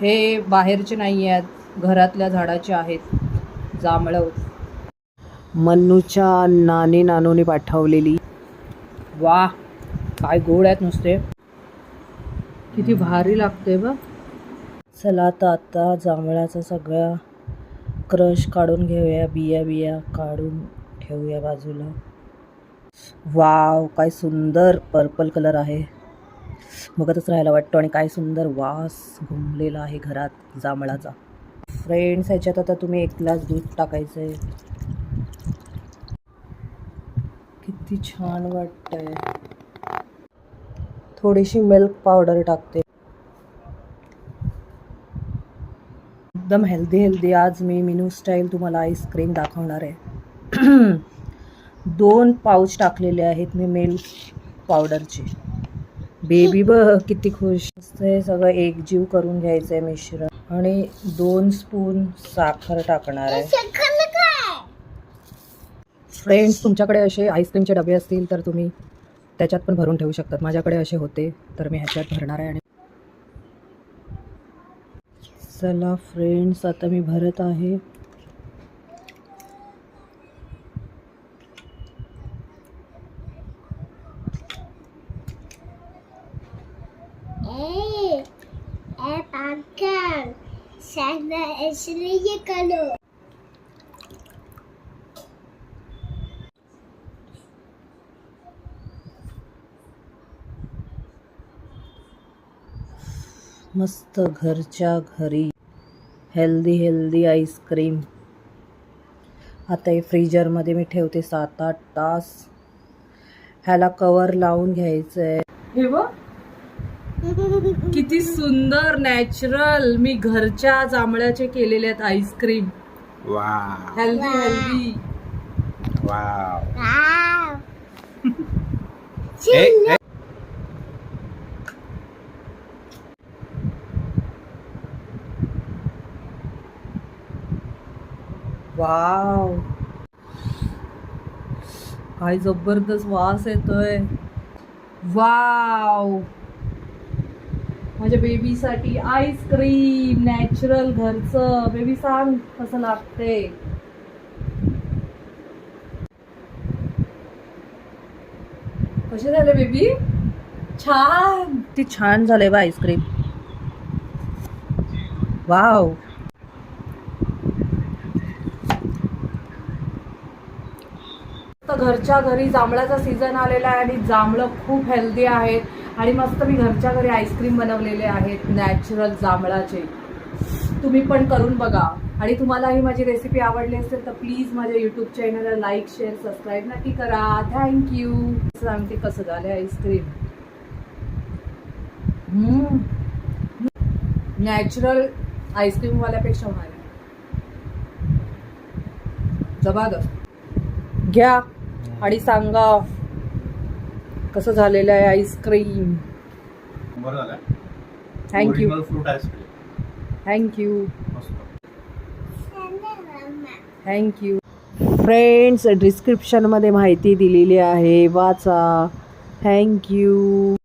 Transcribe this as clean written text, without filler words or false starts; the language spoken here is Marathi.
हे बाहेरचे नाही आहेत, घरातल्या झाडाचे आहेत जांभळं. मन्नूच्या नानूने पाठवलेली. वा, काय गोड आहेत नुसते, किती भारी लागते बघ. चला तर आता जांभळाचा सगळा क्रश काढून घेऊया, बिया काढून ठेवूया बाजूला. वाव, काय सुंदर पर्पल कलर आहे, बघतच राहायला वाटतं. आणि काय सुंदर वास घुमलेला आहे घरात जांभळाचा. फ्रेंड्स, ह्याच्यात आता तुम्ही 1 ग्लास दूध टाकायचं आहे. किती छान वाटतंय. थोडीशी मिल्क पावडर टाकते. एकदम हेल्दी आज मी मिनू स्टाईल तुम्हाला आईस्क्रीम दाखवणार आहे. 2 पाऊच टाकलेले आहेत मी मिल्क पावडरचे. बेबी बघ किती खुश. हे सगळं एकजीव करून घ्यायचं आहे मिश्रण. आणि 2 स्पून साखर टाकणार आहे. फ्रेंड्स, तुमच्याकडे असे आईस्क्रीमचे डबे असतील तर तुम्ही त्याच्यात पण भरून ठेवू शकतात. माझ्याकडे असे होते तर मी ह्याच्यात भरणार आहे. आणि चला फ्रेंड्स, आता मी भरत आहे. मस्त घरच्या घरी हेल्दी आईस्क्रीम. आता हे फ्रीजरमध्ये मी ठेवते 7-8 तास. ह्याला कवर लावून घ्यायचं आहे. हे बघ किती सुंदर नॅचरल मी घरच्या जांभळाचे केलेले आहेत ice cream. Wow, healthy. Wow. Wow, काय जबरदस्त वास येतोय. वाव, माझ्या बेबीसाठी आईस्क्रीम नॅचरल घरचं. बेबी सांग कसं लागते. कसे झाले बेबी? छान, ती छान झाले बा आईस्क्रीम. वाव, घरच्या घरी जांभळाचा सीझन आलेला आहे आणि जांभळं खूप हेल्दी आहेत. आणि मस्त मी घरच्या घरी आईस्क्रीम बनवलेले आहेत नॅचरल जांभळाचे. तुम्ही पण करून बघा. आणि तुम्हाला ही माझी रेसिपी आवडली असेल तर प्लीज माझ्या यूट्यूब चॅनलला लाईक, शेअर, सबस्क्राईब नक्की करा. थँक्यू. सांगते कसं झालं आईस्क्रीम. नॅचरल आईस्क्रीम वाल्यापेक्षा भारी. जबरदस्त. घ्या आणि सांगा कसं झालेलं आहे आईस्क्रीम. थँक्यू. थँक्यू. फ्रेंड्स, डिस्क्रिप्शनमध्ये माहिती दिलेली आहे, वाचा. थँक्यू.